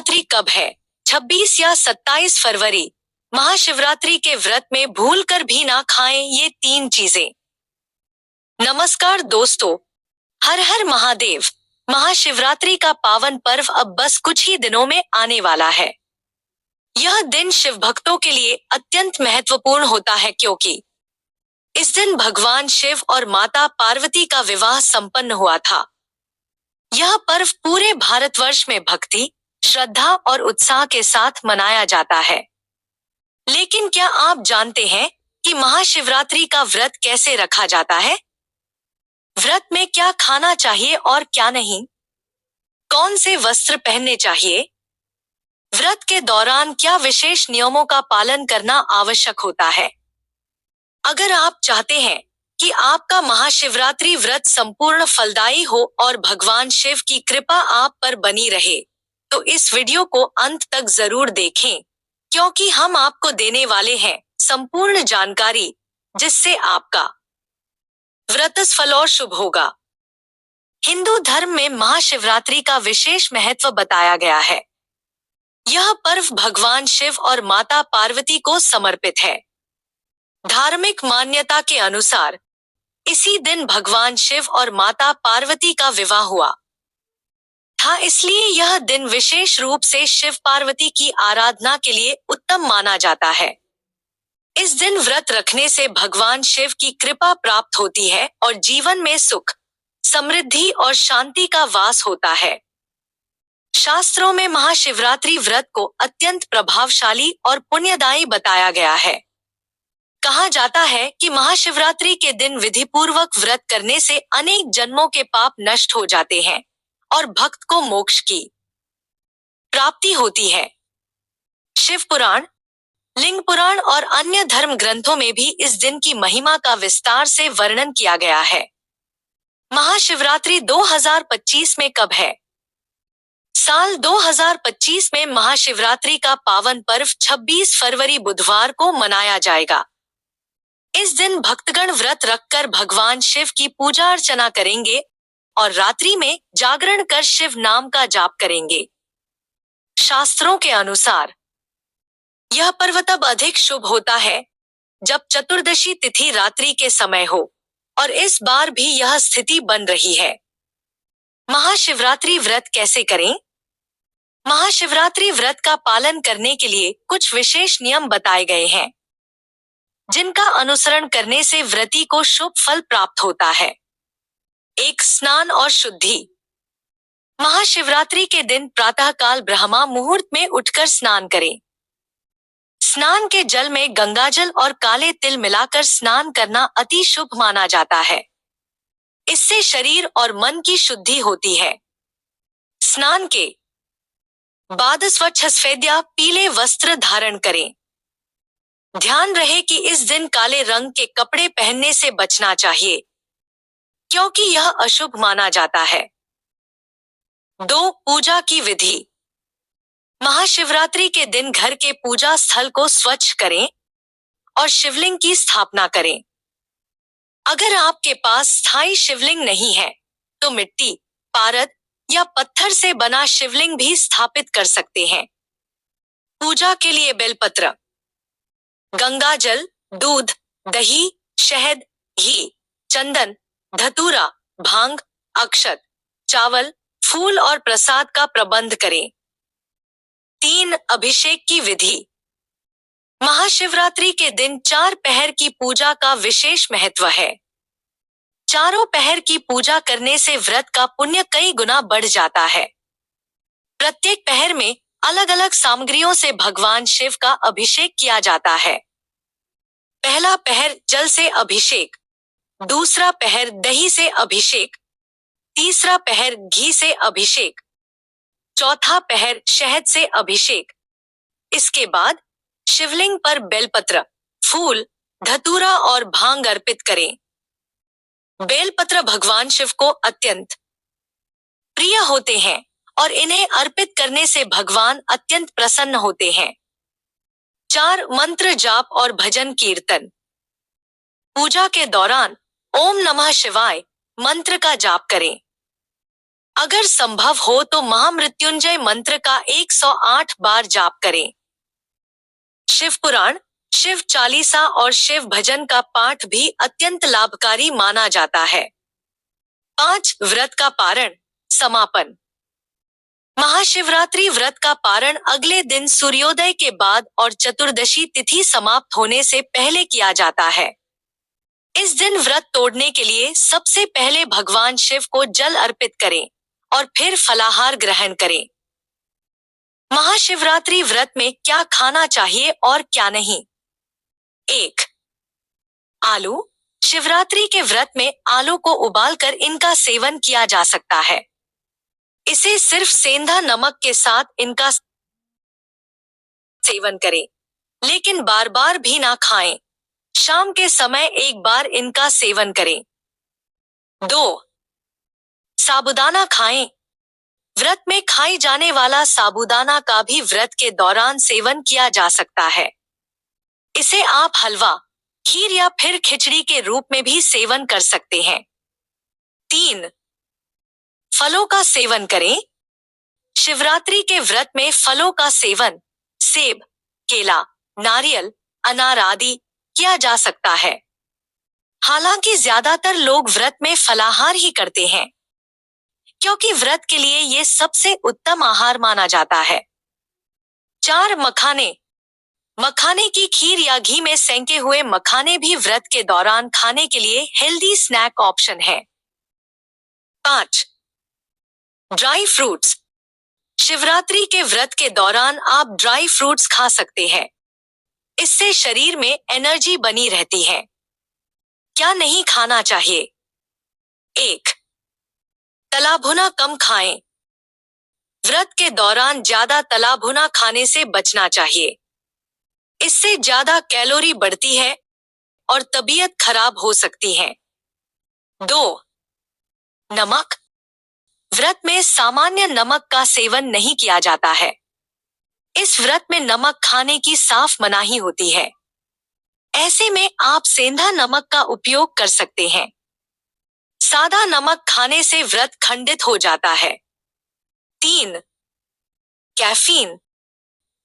महाशिवरात्रि कब है? 26 या 27 फरवरी। महाशिवरात्रि के व्रत में भूलकर भी ना खाएं ये 3 चीजें। नमस्कार दोस्तों, हर हर महादेव। महाशिवरात्रि का पावन पर्व अब बस कुछ ही दिनों में आने वाला है। यह दिन शिव भक्तों के लिए अत्यंत महत्वपूर्ण होता है क्योंकि इस दिन भगवान शिव और माता पार्वती का विवाह संपन्न हुआ था। यह पर्व पूरे भारतवर्ष में भक्ति, श्रद्धा और उत्साह के साथ मनाया जाता है। लेकिन क्या आप जानते हैं कि महाशिवरात्रि का व्रत कैसे रखा जाता है? व्रत में क्या खाना चाहिए और क्या नहीं? कौन से वस्त्र पहनने चाहिए? व्रत के दौरान क्या विशेष नियमों का पालन करना आवश्यक होता है? अगर आप चाहते हैं कि आपका महाशिवरात्रि व्रत संपूर्ण फलदायी हो और भगवान शिव की कृपा आप पर बनी रहे, तो इस वीडियो को अंत तक जरूर देखें, क्योंकि हम आपको देने वाले हैं संपूर्ण जानकारी जिससे आपका व्रत सफल और शुभ होगा। हिंदू धर्म में महाशिवरात्रि का विशेष महत्व बताया गया है। यह पर्व भगवान शिव और माता पार्वती को समर्पित है। धार्मिक मान्यता के अनुसार इसी दिन भगवान शिव और माता पार्वती का विवाह हुआ था, इसलिए यह दिन विशेष रूप से शिव पार्वती की आराधना के लिए उत्तम माना जाता है। इस दिन व्रत रखने से भगवान शिव की कृपा प्राप्त होती है और जीवन में सुख, समृद्धि और शांति का वास होता है। शास्त्रों में महाशिवरात्रि व्रत को अत्यंत प्रभावशाली और पुण्यदायी बताया गया है। कहा जाता है कि महाशिवरात्रि के दिन विधिपूर्वक व्रत करने से अनेक जन्मों के पाप नष्ट हो जाते हैं और भक्त को मोक्ष की प्राप्ति होती है। शिव पुराण, लिंग पुराण और अन्य धर्म ग्रंथों में भी इस दिन की महिमा का विस्तार से वर्णन किया गया है। महाशिवरात्रि 2025 में कब है? साल 2025 में महाशिवरात्रि का पावन पर्व 26 फरवरी बुधवार को मनाया जाएगा। इस दिन भक्तगण व्रत रखकर भगवान शिव की पूजा अर्चना करेंगे और रात्रि में जागरण कर शिव नाम का जाप करेंगे। शास्त्रों के अनुसार यह पर्व तब अधिक शुभ होता है जब चतुर्दशी तिथि रात्रि के समय हो, और इस बार भी यह स्थिति बन रही है। महाशिवरात्रि व्रत कैसे करें? महाशिवरात्रि व्रत का पालन करने के लिए कुछ विशेष नियम बताए गए हैं, जिनका अनुसरण करने से व्रती को शुभ फल प्राप्त होता है। 1. स्नान और शुद्धि। महाशिवरात्रि के दिन प्रातःकाल ब्रह्मा मुहूर्त में उठकर स्नान करें। स्नान के जल में गंगाजल और काले तिल मिलाकर स्नान करना अति शुभ माना जाता है। इससे शरीर और मन की शुद्धि होती है। स्नान के बाद स्वच्छ सफेद या पीले वस्त्र धारण करें। ध्यान रहे कि इस दिन काले रंग के कपड़े पहनने से बचना चाहिए, क्योंकि यह अशुभ माना जाता है। 2. पूजा की विधि। महाशिवरात्रि के दिन घर के पूजा स्थल को स्वच्छ करें और शिवलिंग की स्थापना करें। अगर आपके पास स्थायी शिवलिंग नहीं है, तो मिट्टी, पारद या पत्थर से बना शिवलिंग भी स्थापित कर सकते हैं। पूजा के लिए बेलपत्र, गंगाजल, दूध, दही, शहद, घी, चंदन, धतूरा, भांग, अक्षत, चावल, फूल और प्रसाद का प्रबंध करें। 3. अभिषेक की विधि। महाशिवरात्रि के दिन 4 पहर की पूजा का विशेष महत्व है। चारों पहर की पूजा करने से व्रत का पुण्य कई गुना बढ़ जाता है। प्रत्येक पहर में अलग अलग सामग्रियों से भगवान शिव का अभिषेक किया जाता है। पहला पहर जल से अभिषेक, दूसरा पहर दही से अभिषेक, तीसरा पहर घी से अभिषेक, चौथा पहर शहद से अभिषेक। इसके बाद शिवलिंग पर बेलपत्र, फूल, धतूरा और भांग अर्पित करें। बेलपत्र भगवान शिव को अत्यंत प्रिय होते हैं और इन्हें अर्पित करने से भगवान अत्यंत प्रसन्न होते हैं। 4. मंत्र जाप और भजन कीर्तन। पूजा के दौरान ओम नमः शिवाय मंत्र का जाप करें। अगर संभव हो तो महामृत्युंजय मंत्र का 108 बार जाप करें। शिव पुराण, शिव चालीसा और शिव भजन का पाठ भी अत्यंत लाभकारी माना जाता है। 5. व्रत का पारण, समापन। महाशिवरात्रि व्रत का पारण अगले दिन सूर्योदय के बाद और चतुर्दशी तिथि समाप्त होने से पहले किया जाता है। इस दिन व्रत तोड़ने के लिए सबसे पहले भगवान शिव को जल अर्पित करें और फिर फलाहार ग्रहण करें। महाशिवरात्रि व्रत में क्या खाना चाहिए और क्या नहीं। 1. आलू। शिवरात्रि के व्रत में आलू को उबालकर इनका सेवन किया जा सकता है। इसे सिर्फ सेंधा नमक के साथ इनका सेवन करें, लेकिन बार बार भी ना खाएं। शाम के समय एक बार इनका सेवन करें। 2. साबूदाना खाएं। व्रत में खाई जाने वाला साबूदाना का भी व्रत के दौरान सेवन किया जा सकता है। इसे आप हलवा, खीर या फिर खिचड़ी के रूप में भी सेवन कर सकते हैं। 3. फलों का सेवन करें। शिवरात्रि के व्रत में फलों का सेवन सेब, केला, नारियल, अनार आदि किया जा सकता है। हालांकि ज्यादातर लोग व्रत में फलाहार ही करते हैं, क्योंकि व्रत के लिए ये सबसे उत्तम आहार माना जाता है। 4. मखाने। मखाने की खीर या घी में सेंके हुए मखाने भी व्रत के दौरान खाने के लिए हेल्दी स्नैक ऑप्शन है। 5. Dry fruits. शिवरात्रि के व्रत के दौरान आप ड्राई फ्रूट्स खा सकते हैं। इससे शरीर में एनर्जी बनी रहती है। क्या नहीं खाना चाहिए। 1. तला भुना कम खाएं। व्रत के दौरान ज्यादा तला भुना खाने से बचना चाहिए। इससे ज्यादा कैलोरी बढ़ती है और तबीयत खराब हो सकती है। 2. नमक। व्रत में सामान्य नमक का सेवन नहीं किया जाता है। इस व्रत में नमक खाने की साफ मनाही होती है। ऐसे में आप सेंधा नमक का उपयोग कर सकते हैं। सादा नमक खाने से व्रत खंडित हो जाता है। 3. कैफीन।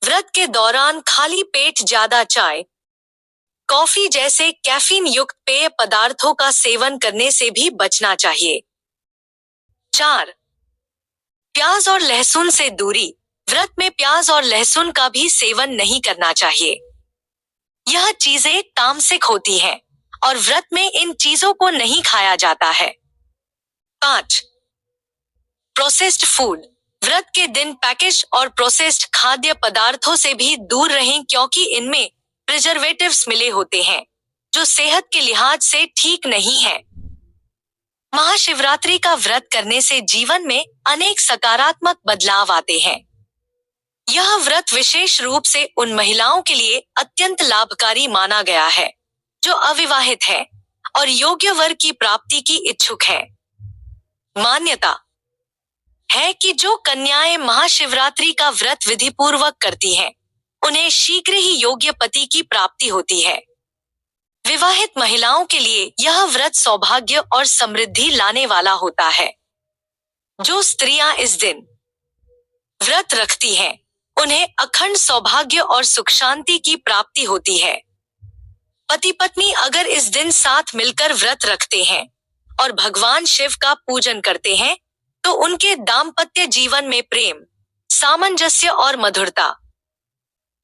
व्रत के दौरान खाली पेट ज्यादा चाय, कॉफी जैसे कैफीन युक्त पेय पदार्थों का सेवन करने से भी बचना चाहिए। 4. प्याज और लहसुन से दूरी। व्रत में प्याज और लहसुन का भी सेवन नहीं करना चाहिए। यह चीजें तामसिक होती हैं और व्रत में इन चीजों को नहीं खाया जाता है। 5. Processed food. व्रत के दिन पैकेज और प्रोसेस्ड खाद्य पदार्थों से भी दूर रहें, क्योंकि इनमें प्रिजर्वेटिव्स मिले होते हैं जो सेहत के लिहाज से ठीक नहीं है। महाशिवरात्रि का व्रत करने से जीवन में अनेक सकारात्मक बदलाव आते हैं। यह व्रत विशेष रूप से उन महिलाओं के लिए अत्यंत लाभकारी माना गया है जो अविवाहित है और योग्य वर की प्राप्ति की इच्छुक है। मान्यता है कि जो कन्याएं महाशिवरात्रि का व्रत विधि पूर्वक करती हैं, उन्हें शीघ्र ही योग्य पति की प्राप्ति होती है। विवाहित महिलाओं के लिए यह व्रत सौभाग्य और समृद्धि लाने वाला होता है। जो स्त्रियां इस दिन व्रत रखती हैं, उन्हें अखंड सौभाग्य और सुख शांति की प्राप्ति होती है। पति पत्नी अगर इस दिन साथ मिलकर व्रत रखते हैं और भगवान शिव का पूजन करते हैं, तो उनके दाम्पत्य जीवन में प्रेम, सामंजस्य और मधुरता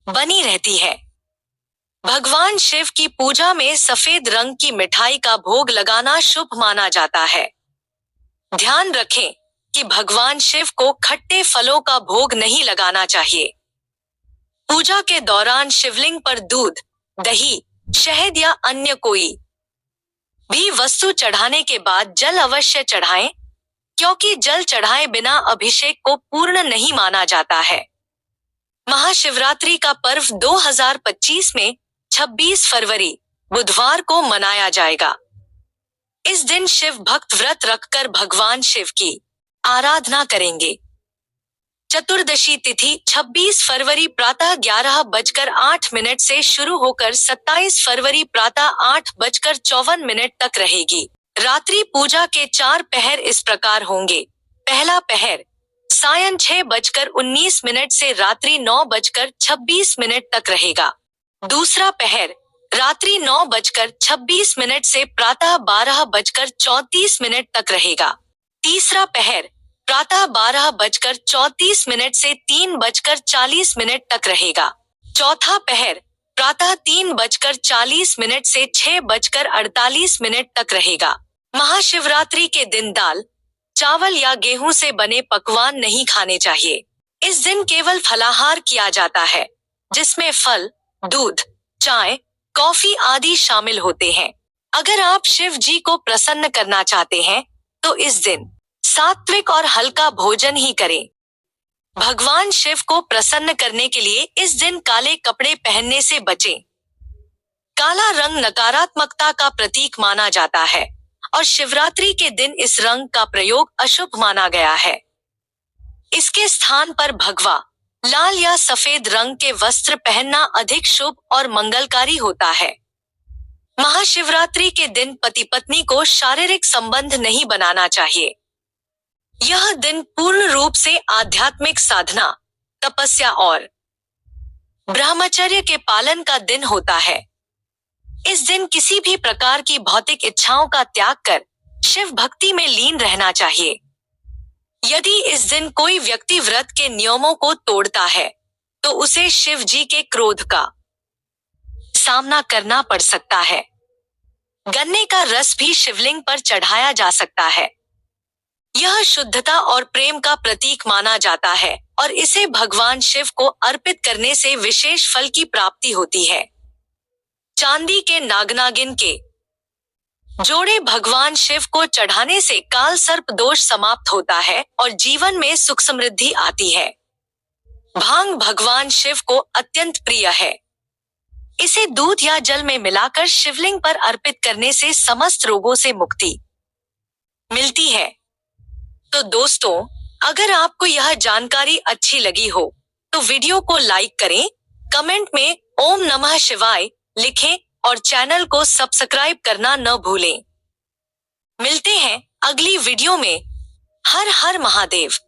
बनी रहती है। भगवान शिव की पूजा में सफेद रंग की मिठाई का भोग लगाना शुभ माना जाता है। ध्यान रखें कि भगवान शिव को खट्टे फलों का भोग नहीं लगाना चाहिए। पूजा के दौरान शिवलिंग पर दूध, दही, शहद या अन्य कोई भी वस्तु चढ़ाने के बाद जल अवश्य चढ़ाएं, क्योंकि जल चढ़ाए बिना अभिषेक को पूर्ण नहीं माना जाता है। महाशिवरात्रि का पर्व 2025 में 26 फरवरी बुधवार को मनाया जाएगा। इस दिन शिव भक्त व्रत रखकर भगवान शिव की आराधना करेंगे। चतुर्दशी तिथि 26 फरवरी प्रातः 11:08 से शुरू होकर 27 फरवरी प्रातः 8:54 तक रहेगी। रात्रि पूजा के 4 पहर इस प्रकार होंगे। पहला पहर सायं 6:19 से रात्रि 9:26 तक रहेगा। दूसरा पहर रात्रि 9:26 से प्रातः 12:34 तक रहेगा। तीसरा पहर प्रातः 12:34 से 3:40 तक रहेगा। चौथा पहर प्रातः 3:40 से 6:48 तक रहेगा। महाशिवरात्रि के दिन दाल, चावल या गेहूं से बने पकवान नहीं खाने चाहिए। इस दिन केवल फलाहार किया जाता है, जिसमें फल, दूध, चाय, कॉफी आदि शामिल होते हैं। अगर आप शिव जी को प्रसन्न करना चाहते हैं, तो इस दिन सात्विक और हल्का भोजन ही करें। भगवान शिव को प्रसन्न करने के लिए इस दिन काले कपड़े पहनने से बचें। काला रंग नकारात्मकता का प्रतीक माना जाता है और शिवरात्रि के दिन इस रंग का प्रयोग अशुभ माना गया है। इसके स्थान पर भगवा, लाल या सफेद रंग के वस्त्र पहनना अधिक शुभ और मंगलकारी होता है। महाशिवरात्रि के दिन पति पत्नी को शारीरिक संबंध नहीं बनाना चाहिए। यह दिन पूर्ण रूप से आध्यात्मिक साधना, तपस्या और ब्रह्मचर्य के पालन का दिन होता है। इस दिन किसी भी प्रकार की भौतिक इच्छाओं का त्याग कर शिव भक्ति में लीन रहना चाहिए। यदि इस दिन कोई व्यक्ति व्रत के नियमों को तोड़ता है, तो उसे शिव जी के क्रोध का सामना करना पड़ सकता है। गन्ने का रस भी शिवलिंग पर चढ़ाया जा सकता है। यह शुद्धता और प्रेम का प्रतीक माना जाता है और इसे भगवान शिव को अर्पित करने से विशेष फल की प्राप्ति होती है। चांदी के नागनागिन के जोड़े भगवान शिव को चढ़ाने से काल सर्प दोष समाप्त होता है और जीवन में सुख समृद्धि आती है। भांग भगवान शिव को अत्यंत प्रिय है। इसे दूध या जल में मिलाकर शिवलिंग पर अर्पित करने से समस्त रोगों से मुक्ति मिलती है। तो दोस्तों, अगर आपको यह जानकारी अच्छी लगी हो, तो वीडियो को लाइक करें, कमेंट में ओम नमः शिवाय लिखें और चैनल को सब्सक्राइब करना न भूलें। मिलते हैं अगली वीडियो में। हर हर महादेव।